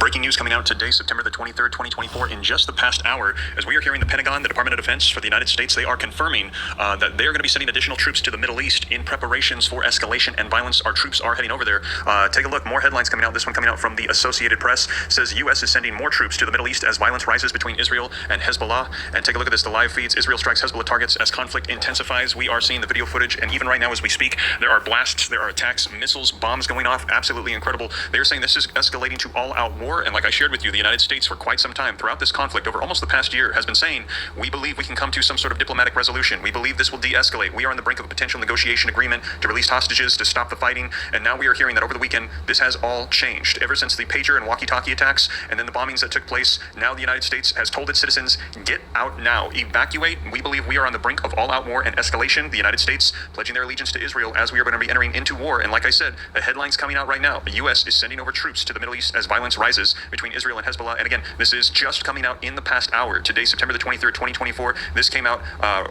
Breaking news coming out today, September the 23rd, 2024, in just the past hour, as we are hearing the Pentagon, the Department of Defense for the United States, they are confirming that they're going to be sending additional troops to the Middle East in preparations for escalation and violence. Our troops are heading over there. Take a look, more headlines coming out. This one coming out from the Associated Press says U.S. is sending more troops to the Middle East as violence rises between Israel and Hezbollah. And take a look at this, the live feeds. Israel strikes Hezbollah targets as conflict intensifies. We are seeing the video footage, and even right now as we speak, there are blasts, there are attacks, missiles, bombs going off. Absolutely incredible. They're saying this is escalating to all-out war, and like I shared with you, the United States for quite some time throughout this conflict over almost the past year has been saying, we believe we can come to some sort of diplomatic resolution. We believe this will de-escalate. We are on the brink of a potential negotiation agreement to release hostages, to stop the fighting, and now we are hearing that over the weekend, this has all changed. Ever since the pager and walkie-talkie attacks, and then the bombings that took place, now the United States has told its citizens, get out now, evacuate. We believe we are on the brink of all-out war and escalation. The United States pledging their allegiance to Israel as we are going to be entering into war, and like I said, the headlines coming out right now, the U.S. is sending over troops to the Middle East as violence rises between Israel and Hezbollah. And again, this is just coming out in the past hour. Today, September the 23rd, 2024. This came out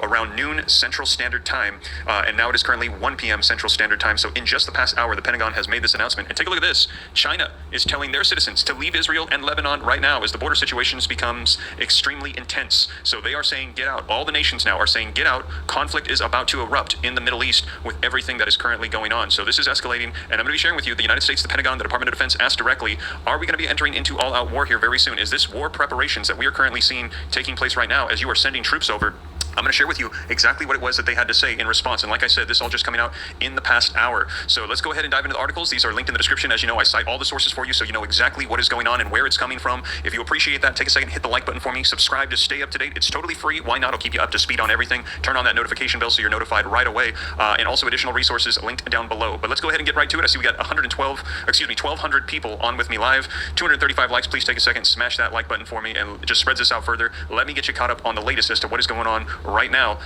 around noon Central Standard Time, and now it is currently 1 p.m. Central Standard Time. So in just the past hour, the Pentagon has made this announcement. And take a look at this. China is telling their citizens to leave Israel and Lebanon right now as the border situations becomes extremely intense. So they are saying, get out. All the nations now are saying, get out. Conflict is about to erupt in the Middle East with everything that is currently going on. So this is escalating, and I'm going to be sharing with you the United States, the Pentagon, the Department of Defense asked directly, are we going to be entering into all-out war here very soon? Is this war preparations that we are currently seeing taking place right now as you are sending troops over? I'm going to share with you exactly what it was that they had to say in response. And like I said, this all just coming out in the past hour. So let's go ahead and dive into the articles. These are linked in the description. As you know, I cite all the sources for you so you know exactly what is going on and where it's coming from. If you appreciate that, take a second, hit the like button for me, subscribe to stay up to date. It's totally free. Why not? I'll keep you up to speed on everything. Turn on that notification bell so you're notified right away. And also additional resources linked down below. But let's go ahead and get right to it. I see we got 1,200 people on with me live. 235 likes. Please take a second, smash that like button for me, and it just spreads this out further. Let me get you caught up on the latest as to what is going on right now.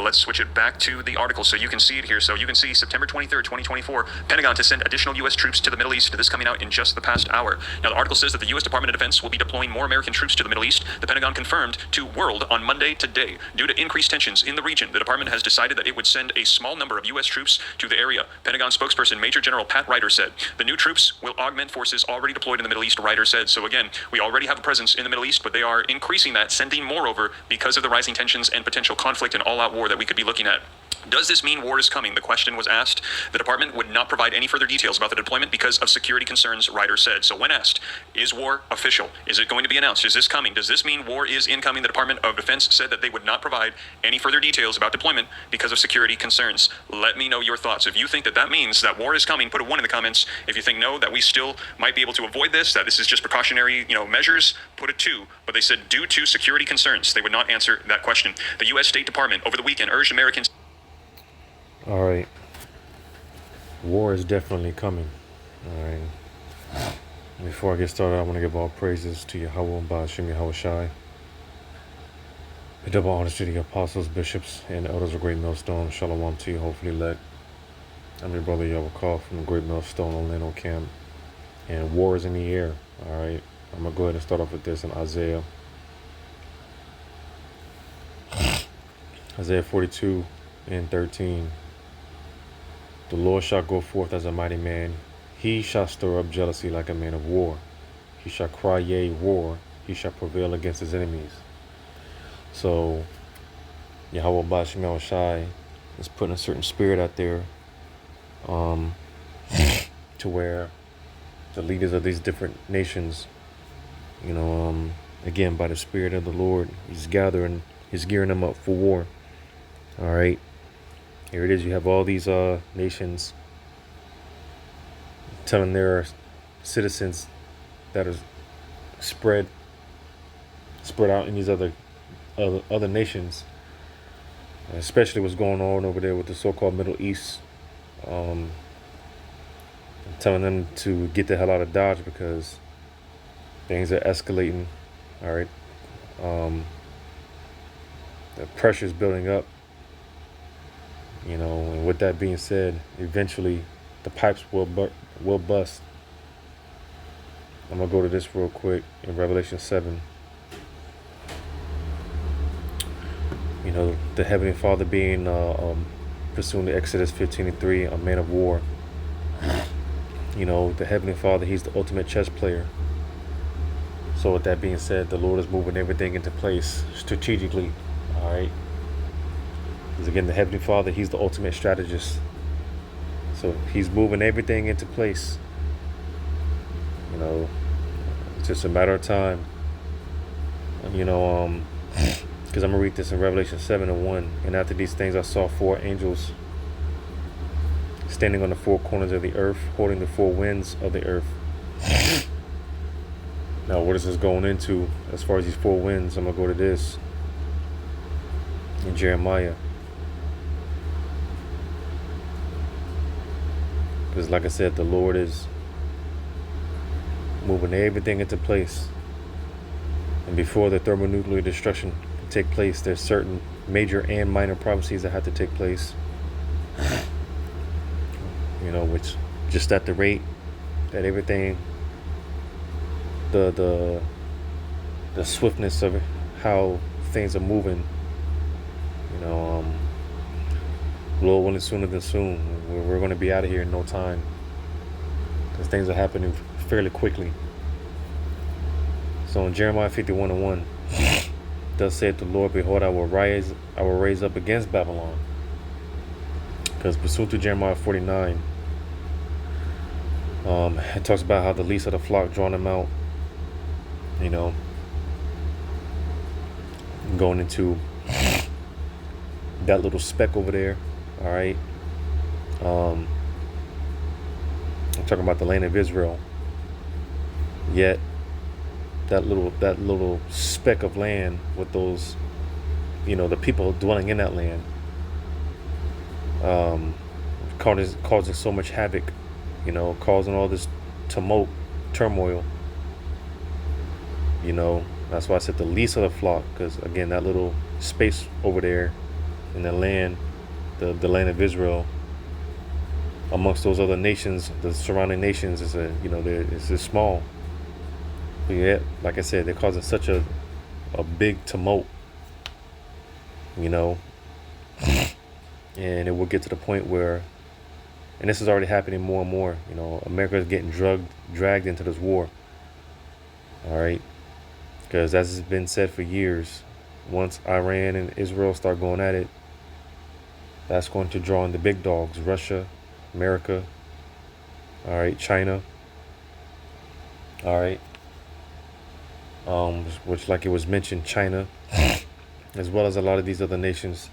Let's switch it back to the article so you can see it here. So you can see September 23rd, 2024, Pentagon to send additional U.S. troops to the Middle East. This coming out in just the past hour. Now, the article says that the U.S. Department of Defense will be deploying more American troops to the Middle East. The Pentagon confirmed to World on Monday today. Due to increased tensions in the region, the department has decided that it would send a small number of U.S. troops to the area. Pentagon spokesperson Major General Pat Ryder said, the new troops will augment forces already deployed in the Middle East, Ryder said. So again, we already have a presence in the Middle East, but they are increasing that, sending more over because of the rising tensions and potential conflict and all-out war that we could be looking at. Does this mean war is coming? The question was asked. The department would not provide any further details about the deployment because of security concerns, Ryder said. So when asked, is war official? Is it going to be announced? Is this coming? Does this mean war is incoming? The Department of Defense said that they would not provide any further details about deployment because of security concerns. Let me know your thoughts. If you think that that means that war is coming, put a 1 in the comments. If you think no, that we still might be able to avoid this, that this is just precautionary, measures, put a 2. But they said due to security concerns, they would not answer that question. The U.S. State Department over the weekend urged Americans. All right. War is definitely coming. All right. Before I get started, I want to give all praises to Yahweh and Ba'ashim Yahweh Shai. A double honors to the apostles, bishops, and elders of Great Millstone. Shalom to you, hopefully let. I'm your brother Yahweh Call from the Great Millstone Orlando camp. And war is in the air. All right. I'm going to go ahead and start off with this in Isaiah. Isaiah 42 and 13. The Lord shall go forth as a mighty man. He shall stir up jealousy like a man of war. He shall cry, yea, war. He shall prevail against his enemies. So, Yahweh Ba'ashim Yahweh Shai is putting a certain spirit out there to where the leaders of these different nations, again, by the spirit of the Lord, he's gearing them up for war. All right. Here it is. You have all these nations telling their citizens that are spread out in these other nations, especially what's going on over there with the so-called Middle East, telling them to get the hell out of Dodge because things are escalating. All right. The pressure's building up. And with that being said, eventually the pipes will bust. I'm going to go to this real quick in Revelation 7. The Heavenly Father being, pursuing the Exodus 15:3, a man of war. The Heavenly Father, he's the ultimate chess player. So with that being said, the Lord is moving everything into place strategically. All right. Because again, the Heavenly Father, He's the ultimate strategist. So He's moving everything into place. You know, it's just a matter of time. You know, because I'm gonna read this in Revelation 7:1. And after these things, I saw 4 angels standing on the 4 corners of the earth, holding the 4 winds of the earth. Now, what is this going into as far as these 4 winds? I'm gonna go to this in Jeremiah. Because like I said, the Lord is moving everything into place. And before the thermonuclear destruction can take place, there's certain major and minor prophecies that have to take place. You know, which just at the rate that everything, the swiftness of how things are moving, you know, Lord willing, sooner than soon, we're going to be out of here in no time, because things are happening fairly quickly. So in Jeremiah 51:1, thus saith the Lord, behold, I will raise up against Babylon. Because pursuant to Jeremiah 49, it talks about how the least of the flock drawn them out, you know, going into that little speck over there. All right. I'm talking about the land of Israel. Yet that little speck of land with those, you know, the people dwelling in that land, causing so much havoc, you know, causing all this turmoil. You know, that's why I said the least of the flock, because again, that little space over there in the land, the land of Israel, amongst those other nations, the surrounding nations, is it's small. But yet, like I said, they're causing such a big tumult, you know, and it will get to the point where, and this is already happening more and more, you know, America is getting dragged into this war. All right, because as has been said for years, once Iran and Israel start going at it, that's going to draw in the big dogs: Russia, America, all right, China, all right, which, like it was mentioned, China, as well as a lot of these other nations,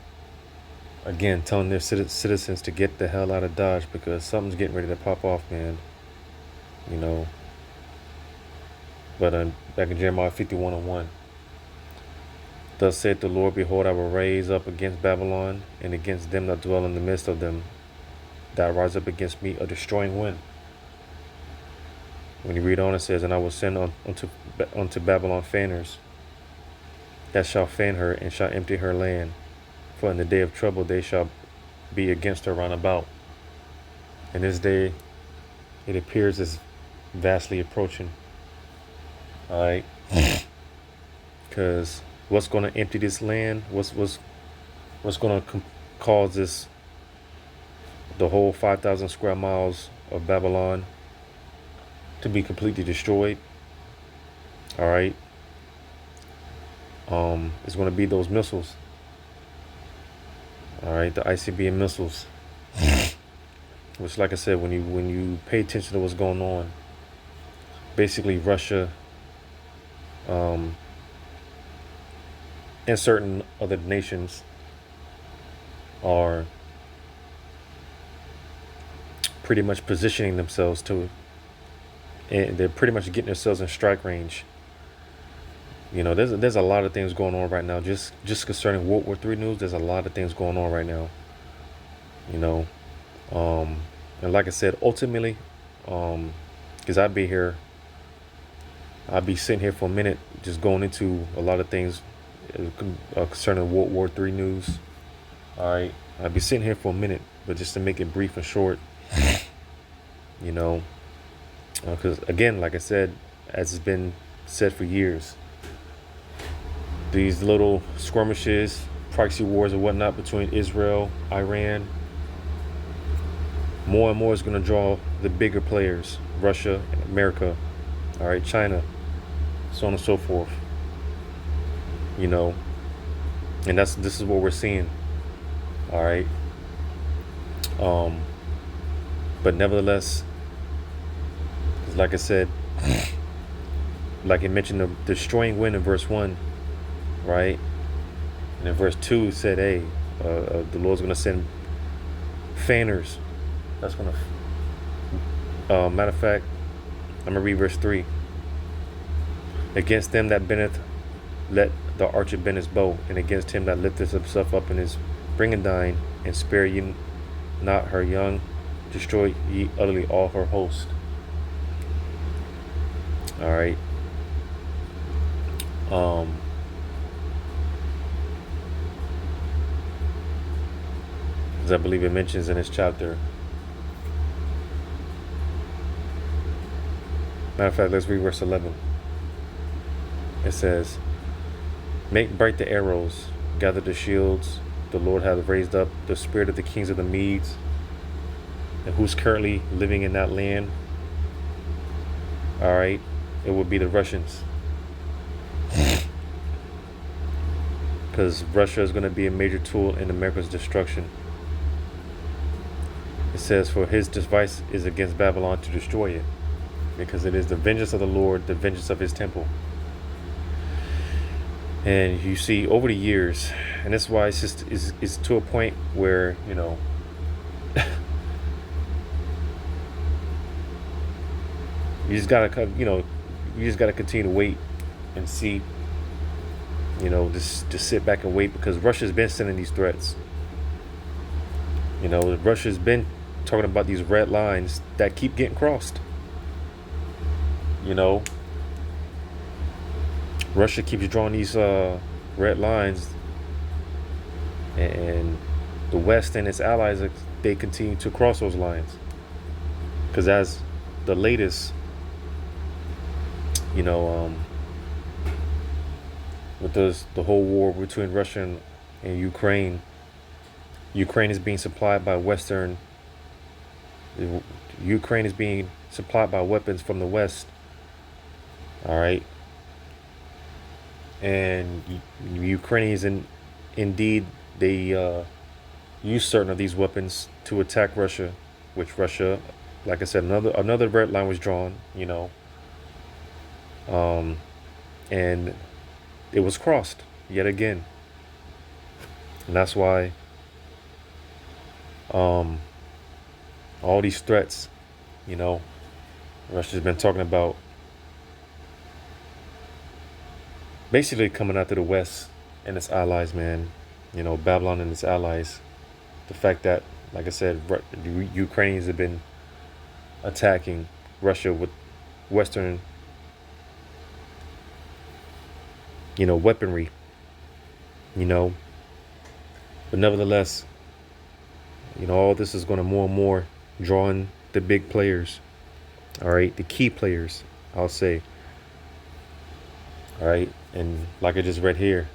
again, telling their citizens to get the hell out of Dodge, because something's getting ready to pop off, man. You know. But back in Jeremiah 51:1, thus saith the Lord, behold, I will raise up against Babylon and against them that dwell in the midst of them, that rise up against me a destroying wind. When you read on, it says, and I will send unto Babylon fanners, that shall fan her and shall empty her land. For in the day of trouble they shall be against her round about. And this day, it appears, is vastly approaching. All right, because what's going to empty this land? What's going to cause this? The whole 5,000 square miles of Babylon to be completely destroyed. All right. It's going to be those missiles. All right, the ICBM missiles. Which, like I said, when you pay attention to what's going on, basically Russia, and certain other nations are pretty much positioning themselves to, and they're pretty much getting themselves in strike range. You know, there's a lot of things going on right now. Just concerning World War III news, there's a lot of things going on right now. You know, and like I said, ultimately, because I'd be sitting here for a minute, just going into a lot of things concerning World War III news. All right, I'd be sitting here for a minute, but just to make it brief and short, you know, because again, like I said, as it's been said for years, these little skirmishes, proxy wars and whatnot between Israel, Iran, more and more is going to draw the bigger players: Russia, America, all right, China. so on and so forth. You know, and this is what we're seeing. All right. But nevertheless, like I said, like it mentioned the destroying wind in verse 1, right? And in verse 2 it said, hey, the Lord's going to send fanners. That's going to, matter of fact, I'm going to read verse 3. Against them that bendeth, let the archer bend his bow, and against him that lifteth himself up in his bringing and spare ye not her young, destroy ye utterly all her host. All right. As I believe it mentions in this chapter. Matter of fact, let's read verse 11. It says, make bright the arrows, gather the shields. The Lord hath raised up the spirit of the kings of the Medes, and who's currently living in that land. All right. It would be the Russians. Because Russia is going to be a major tool in America's destruction. It says, for his device is against Babylon to destroy it, because it is the vengeance of the Lord, the vengeance of his temple. And you see over the years, and that's why it's just it's to a point where, you know, you just gotta continue to wait and see. You know, just sit back and wait, because Russia's been sending these threats. You know, Russia's been talking about these red lines that keep getting crossed. You know, Russia keeps drawing these red lines, and the West and its allies, they continue to cross those lines. Because as the latest, you know, with the whole war between Russia and Ukraine is being supplied by Ukraine is being supplied by weapons from the West. All right. And Ukrainians, indeed, they use certain of these weapons to attack Russia, which Russia, like I said, another red line was drawn, you know, and it was crossed yet again. And that's why all these threats, you know, Russia's been talking about basically coming after the West and its allies, man. You know, Babylon and its allies. The fact that, like I said, the Ukrainians have been attacking Russia with Western, you know, weaponry, you know. But nevertheless, you know, all this is going to more and more draw in the big players. All right, the key players, I'll say. All right, and like I just read here,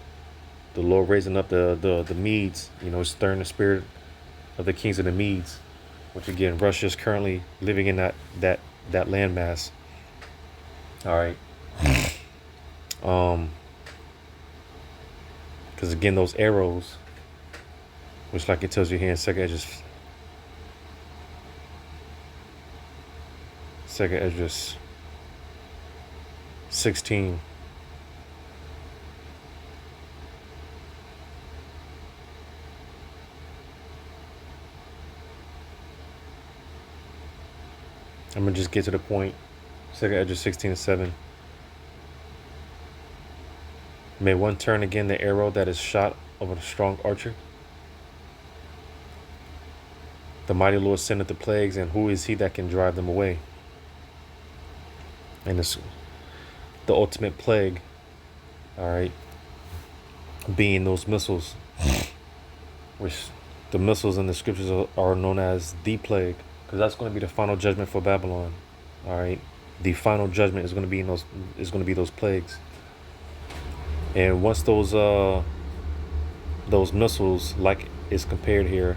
the Lord raising up the Medes, you know, stirring the spirit of the kings of the Medes, which again, Russia is currently living in that landmass. All right. Because again, those arrows, which like it tells you here in Second Esdras 16. I'm going to just get to the point. 2 Esdras 16:7. May one turn again the arrow that is shot of a strong archer? The mighty Lord sendeth the plagues, and who is he that can drive them away? And it's the ultimate plague, all right, being those missiles, which the missiles in the scriptures are known as the plague, because that's going to be the final judgment for Babylon. All right, the final judgment is going to be those plagues. And once those missiles, like is compared here,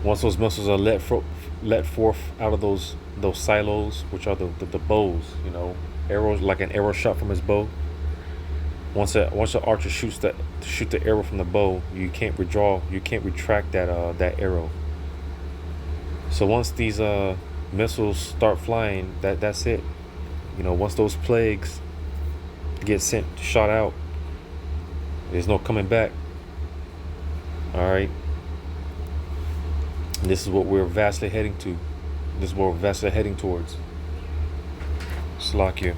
Once those missiles are let forth out of those silos, which are the bows, you know, arrows, like an arrow shot from his bow. Once an archer shoot the arrow from the bow, you can't retract that arrow. So once these missiles start flying, that's it. You know, once those plagues get shot out, there's no coming back. All right. And this is what we're vastly heading to. This is what we're vastly heading towards. Slack you.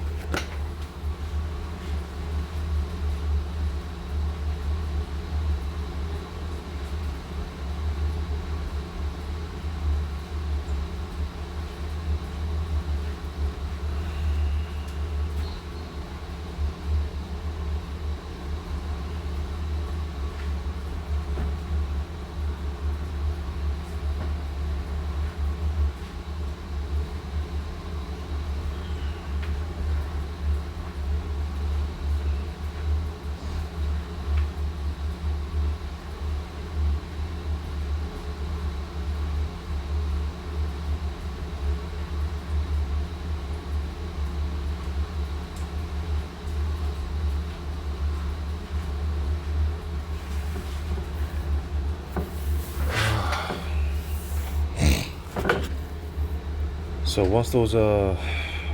So once those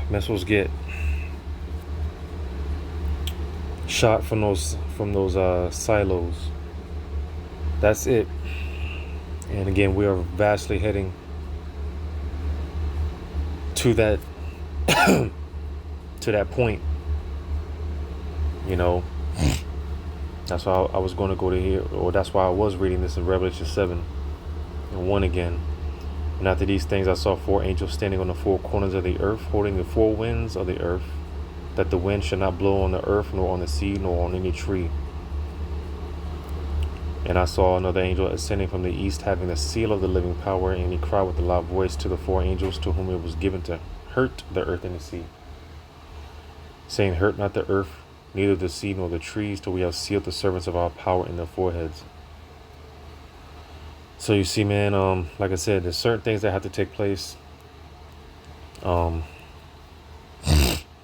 missiles get shot from those silos, that's it. And again, we are vastly heading to that to that point. You know, that's why I was going to go to here, or that's why I was reading this in Revelation 7:1 again. And after these things, I saw 4 angels standing on the 4 corners of the earth, holding the 4 winds of the earth, that the wind should not blow on the earth, nor on the sea, nor on any tree. And I saw another angel ascending from the east, having the seal of the living power, and he cried with a loud voice to the 4 angels to whom it was given to hurt the earth and the sea, saying, hurt not the earth, neither the sea nor the trees, till we have sealed the servants of our power in their foreheads. So you see, man, like I said, there's certain things that have to take place. But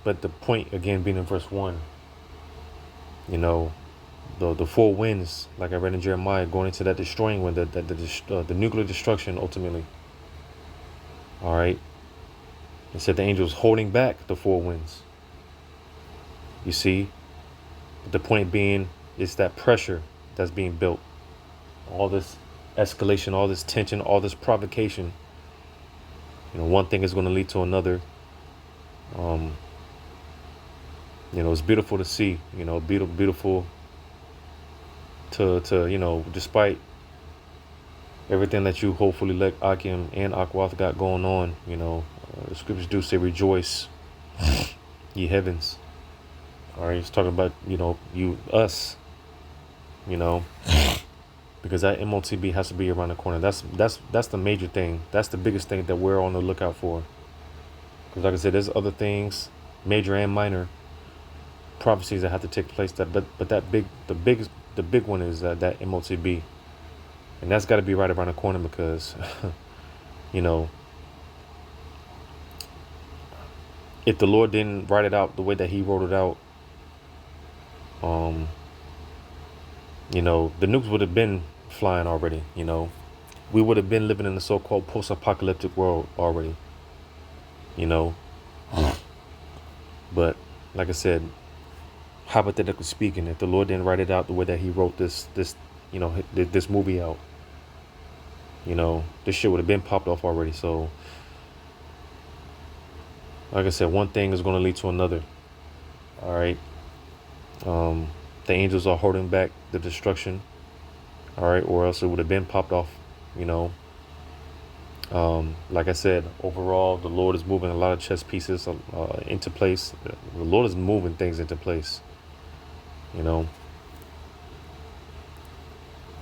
the point, again, being in verse 1, you know, the 4 winds, like I read in Jeremiah, going into that destroying wind, the nuclear destruction, ultimately. All right. It said the angels holding back the 4 winds. You see, but the point being, it's that pressure that's being built. All this escalation, all this tension, all this provocation. You know, one thing is going to lead to another. You know, it's beautiful to see. You know, beautiful to you know, despite everything that you hopefully let Akim and Akwath got going on. You know, the scriptures do say, "Rejoice, ye heavens." All right, it's talking about, you know, us. You know. Because that MOTB has to be around the corner. That's the major thing. That's the biggest thing that we're on the lookout for. Because like I said, there's other things, major and minor prophecies that have to take place. But the big one is that MOTB, and that's got to be right around the corner because, you know, if the Lord didn't write it out the way that He wrote it out, you know, the nukes would have been flying already. You know, we would have been living in the so-called post-apocalyptic world already. You know, but like I said, hypothetically speaking, if the Lord didn't write it out the way that He wrote this you know, this movie out, you know, this shit would have been popped off already. So, like I said, one thing is going to lead to another. All right. The angels are holding back the destruction, all right, or else it would have been popped off, you know. Like I said, overall, the Lord is moving a lot of chess pieces into place. The Lord is moving things into place, you know.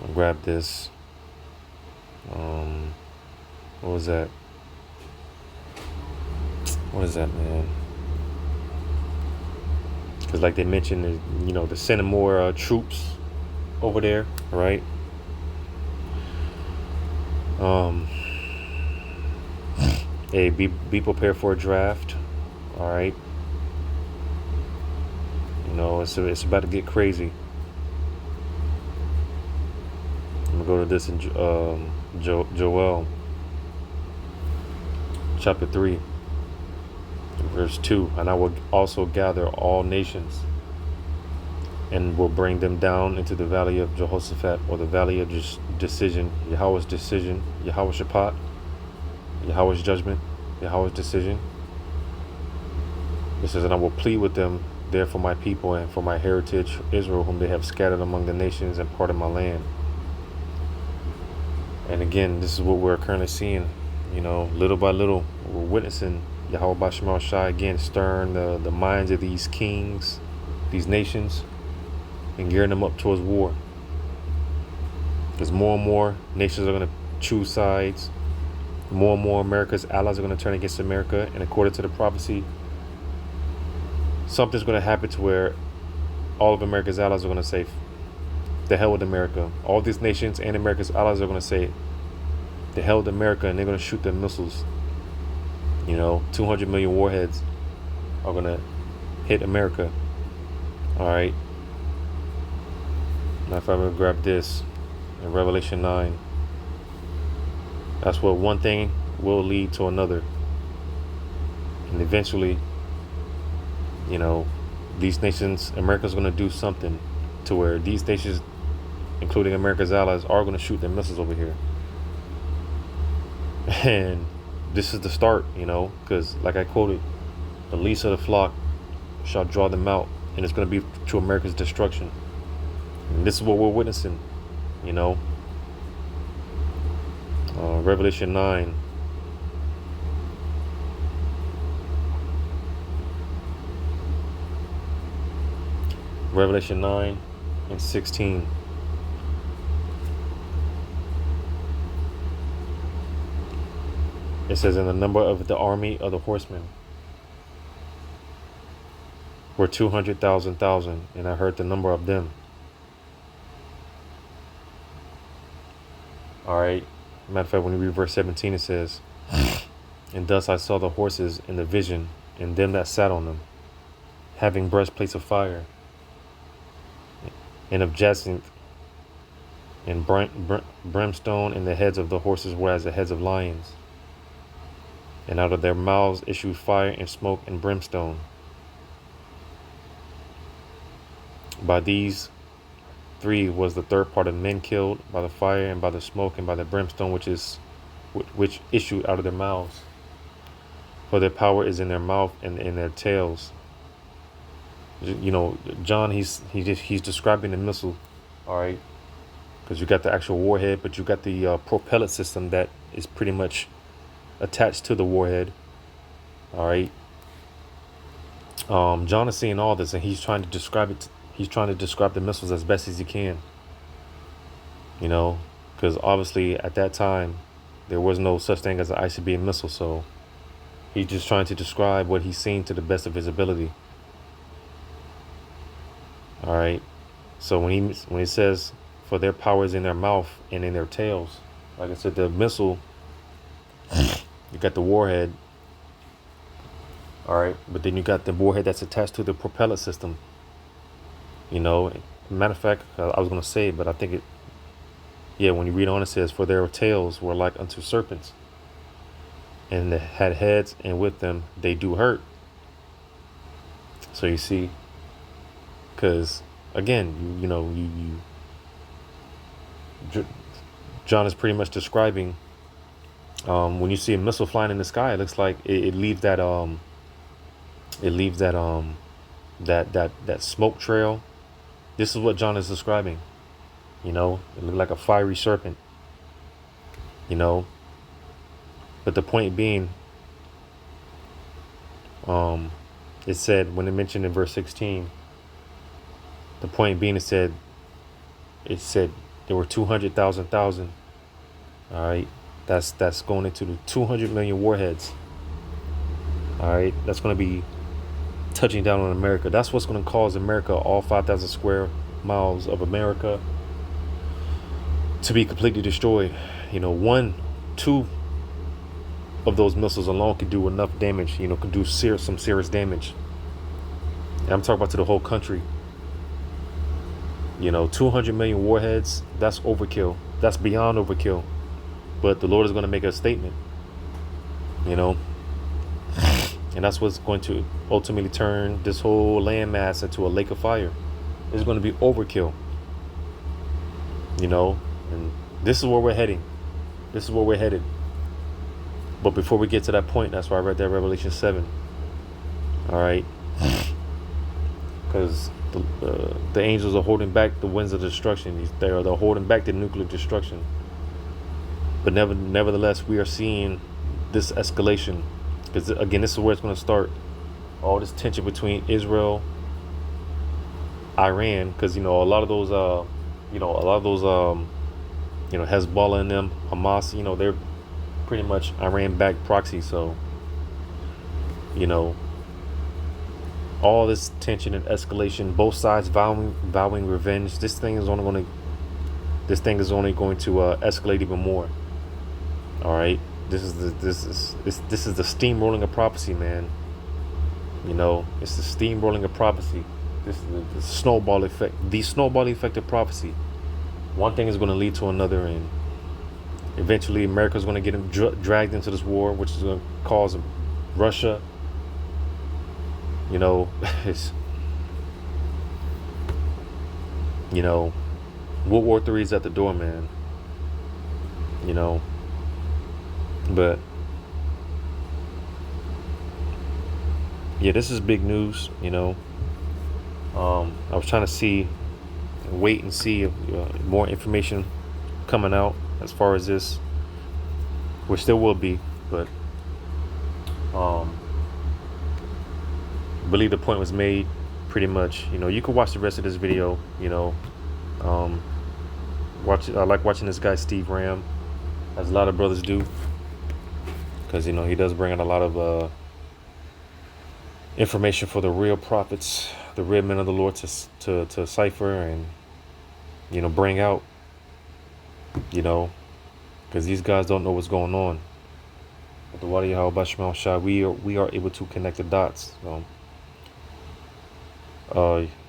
I'll grab this. What was that? What is that, man? Because like they mentioned, you know, they're sending more troops over there, right? Um, hey, be prepared for a draft. All right. You know, it's about to get crazy. I'm gonna go to this in Joel chapter 3, verse 2. And I will also gather all nations, and will bring them down into the valley of Jehoshaphat, or the valley of decision, Yahweh's decision, Yahweh Shaphat, Yahweh's judgment, Yahweh's decision. It says, and I will plead with them there for my people and for my heritage, Israel, whom they have scattered among the nations and part of my land. And again, this is what we're currently seeing. You know, little by little, we're witnessing Yahweh Bashar Shai again stirring the minds of these kings, these nations, and gearing them up towards war. Because more and more nations are going to choose sides. More and more America's allies are going to turn against America. And according to the prophecy, something's going to happen to where all of America's allies are going to say, the hell with America. All these nations and America's allies are going to say, the hell with America, and they're going to shoot their missiles. You know, 200 million warheads are going to hit America. All right. Now, if I'm going to grab this in Revelation 9, that's what one thing will lead to another. And eventually, you know, these nations, America's going to do something to where these nations, including America's allies, are going to shoot their missiles over here. And this is the start, you know, because like I quoted, the least of the flock shall draw them out, and it's going to be to America's destruction. And this is what we're witnessing, you know. Revelation 9. Revelation 9 and 16. It says, and the number of the army of the horsemen were 200,000, and I heard the number of them. All right. Matter of fact, when you read verse 17, it says, and thus I saw the horses in the vision, and them that sat on them, having breastplates of fire, and of jacinth, and brimstone, and the heads of the horses were as the heads of lions. And out of their mouths issued fire and smoke and brimstone. By these three was the third part of men killed, by the fire and by the smoke and by the brimstone which issued out of their mouths. For their power is in their mouth and in their tails. You know, John, he's describing the missile, all right? Because you got the actual warhead, but you got the propellant system that is pretty much attached to the warhead. All right. John is seeing all this, and he's trying to describe it. He's trying to describe the missiles as best as he can. You know, because obviously at that time there was no such thing as an ICBM missile, so he's just trying to describe what he's seen to the best of his ability. All right. So when he says, for their power is in their mouth and in their tails, like I said, the missile, you got the warhead, all right, but then you got the warhead that's attached to the propeller system. You know, matter of fact, I was going to say, but I think when you read on, it says, for their tails were like unto serpents, and they had heads, and with them they do hurt. So you see, because again, John is pretty much describing, when you see a missile flying in the sky, it looks like it leaves that that smoke trail. This is what John is describing. You know, it looked like a fiery serpent. You know, but the point being, it said, when it mentioned in verse 16, the point being, it said there were 200,000. All right. That's going into the 200 million warheads. All right. That's going to be touching down on America. That's what's going to cause America, all 5,000 square miles of America, to be completely destroyed. You know, one two of those missiles alone could do enough damage, could do some serious damage. And I'm talking about to the whole country. 200 million warheads, that's overkill. That's beyond overkill. But the Lord is going to make a statement, and that's what's going to ultimately turn this whole landmass into a lake of fire. It's going to be overkill, and this is where we're heading. This is where we're headed. But before we get to that point, that's why I read that Revelation 7. All right. Because the angels are holding back the winds of destruction. They're holding back the nuclear destruction. But nevertheless, we are seeing this escalation. Because again, this is where it's going to start. All this tension between Israel, Iran, because a lot of those, Hezbollah and them, Hamas, they're pretty much Iran-backed proxy. So, all this tension and escalation, both sides vowing revenge. This thing is only going to escalate even more. All right, this is the steamrolling of prophecy, man. It's the steamrolling of prophecy. This is the snowball effect. The snowball effect of prophecy. One thing is going to lead to another, and eventually America's going to get dragged into this war, which is going to cause Russia. It's World War III is at the door, man. But yeah, this is big news. I was trying to wait and see if more information coming out as far as this, which there will be, but I believe the point was made pretty much. You can watch the rest of this video. Watch it. I like watching this guy Steve Ram, as a lot of brothers do, because he does bring out a lot of information for the real prophets, the real men of the Lord to cipher and bring out. Because these guys don't know what's going on. But the Wadi Yahweh Shah, we are able to connect the dots. So,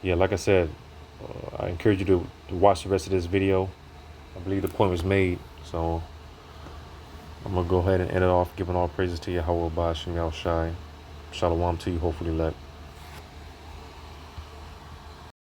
yeah, like I said, I encourage you to watch the rest of this video. I believe the point was made. So I'm going to go ahead and end it off, giving all praises to Yahweh Ba'Shem Yahushai. Shalom to you, hopefully, let.